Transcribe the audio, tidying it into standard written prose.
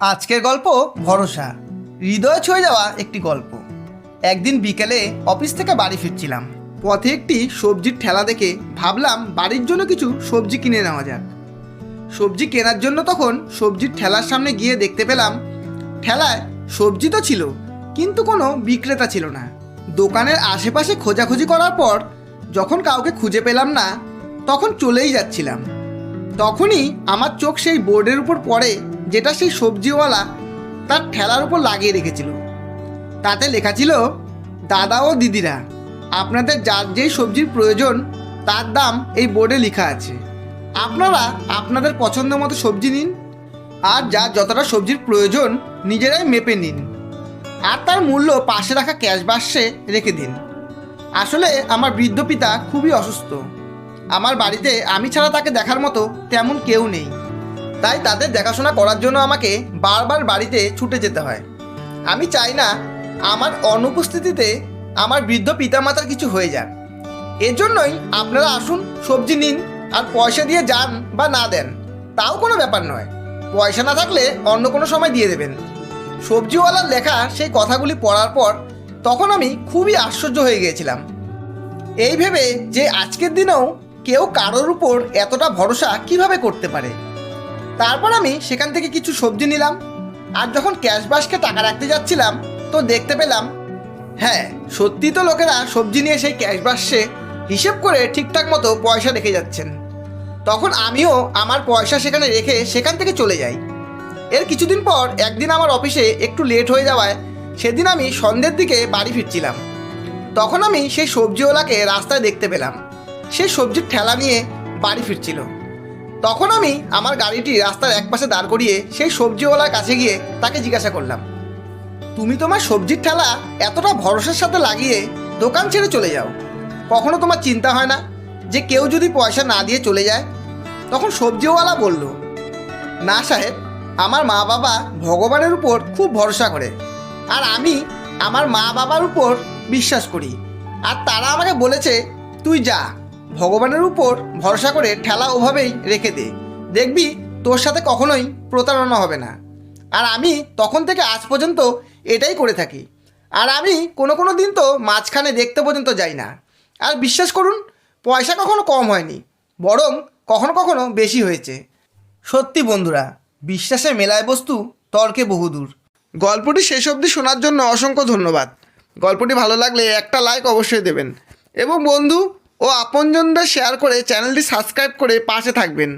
আজকের গল্প ভরসা। হৃদয়ে ছুঁয়ে যাওয়া একটি গল্প। একদিন বিকেলে অফিস থেকে বাড়ি ফিরছিলাম। পথে একটি সবজির ঠেলা দেখে ভাবলাম বাড়ির জন্য কিছু সবজি কিনে নেওয়া যাক। সবজি কেনার জন্য তখন সবজির ঠেলার সামনে গিয়ে দেখতে পেলাম ঠেলায় সবজি তো ছিল, কিন্তু কোনো বিক্রেতা ছিল না। দোকানের আশেপাশে খোঁজাখুঁজি করার পর যখন কাউকে খুঁজে পেলাম না, তখন চলেই যাচ্ছিলাম। তখনই আমার চোখ সেই বোর্ডের উপর পড়ে, যেটা সেই সবজিওয়ালা তার ঠেলার উপর লাগিয়ে রেখেছিল। তাতে লেখা ছিল, দাদা ও দিদিরা, আপনাদের যার যেই সবজির প্রয়োজন তার দাম এই বোর্ডে লেখা আছে। আপনারা আপনাদের পছন্দ মতো সবজি নিন, আর যার যতটা সবজির প্রয়োজন নিজেরাই মেপে নিন, আর তার মূল্য পাশে রাখা ক্যাশ বাক্সে রেখে দিন। আসলে আমার বৃদ্ধ পিতা খুবই অসুস্থ। আমার বাড়িতে আমি ছাড়া তাকে দেখার মতো তেমন কেউ নেই, তাই তাদের দেখাশোনা করার জন্য আমাকে বারবার বাড়িতে ছুটে যেতে হয়। আমি চাই না আমার অনুপস্থিতিতে আমার বৃদ্ধ পিতামাতার কিছু হয়ে যাক। এজন্যই আপনারা আসুন, সবজি নিন, আর পয়সা দিয়ে যান বা না দেন তাও কোনো ব্যাপার নয়। পয়সা না থাকলে অন্য কোনো সময় দিয়ে দেবেন। সবজিওয়ালার লেখা সেই কথাগুলি পড়ার পর তখন আমি খুবই আশ্চর্য হয়ে গিয়েছিলাম, এই ভেবে যে আজকের দিনেও কেউ কারোর উপর এতটা ভরসা কিভাবে করতে পারে। তারপর আমি সেখান থেকে কিছু সবজি নিলাম, আর যখন ক্যাশ বাক্সে টাকা রাখতে যাচ্ছিলাম তো দেখতে পেলাম, হ্যাঁ, সত্যি তো লোকেরা সবজি নিয়ে সেই ক্যাশ বাক্সে হিসেব করে ঠিকঠাক মতো পয়সা রেখে যাচ্ছেন। তখন আমিও আমার পয়সা সেখানে রেখে সেখান থেকে চলে যাই। এর কিছুদিন পর একদিন আমার অফিসে একটু লেট হয়ে যাওয়ায় সেদিন আমি সন্ধ্যের দিকে বাড়ি ফিরছিলাম। তখন আমি সেই সবজিওয়ালাকে রাস্তায় দেখতে পেলাম, সেই সবজির ঠেলা নিয়ে বাড়ি ফিরছিল। তখন আমি আমার গাড়িটি রাস্তার একপাশে দাঁড় করিয়ে সেই সবজিওয়ালার কাছে গিয়ে তাকে জিজ্ঞাসা করলাম, তুমি তোমার সবজির ঠেলা এতটা ভরসার সাথে লাগিয়ে দোকান ছেড়ে চলে যাও, কখনো তোমার চিন্তা হয় না যে কেউ যদি পয়সা না দিয়ে চলে যায়? তখন সবজিওয়ালা বলল, না সাহেব, আমার মা বাবা ভগবানের উপর খুব ভরসা করে, আর আমি আমার মা বাবার উপর বিশ্বাস করি। আর তারা আমাকে বলেছে, তুই যা, ভগবানের উপর ভরসা করে ঠেলা ওভাবেই রেখে দে, দেখবি তোর সাথে কখনোই প্রতারণা হবে না। আর আমি তখন থেকে আজ পর্যন্ত এটাই করে থাকি। আর আমি কোনো কোনো দিন তো মাঝখানে দেখতে পর্যন্ত যাই না। আর বিশ্বাস করুন, পয়সা কখনো কম হয়নি, বরং কখনো কখনো বেশি হয়েছে। সত্যি বন্ধুরা, বিশ্বাসে মেলায় বস্তু, তর্কে বহুদূর। গল্পটি শেষ অবধি শোনার জন্য অসংখ্য ধন্যবাদ। গল্পটি ভালো লাগলে একটা লাইক অবশ্যই দেবেন, এবং বন্ধু ও আপনজনদের শেয়ার করে চ্যানেলটি সাবস্ক্রাইব করে পাশে থাকবেন।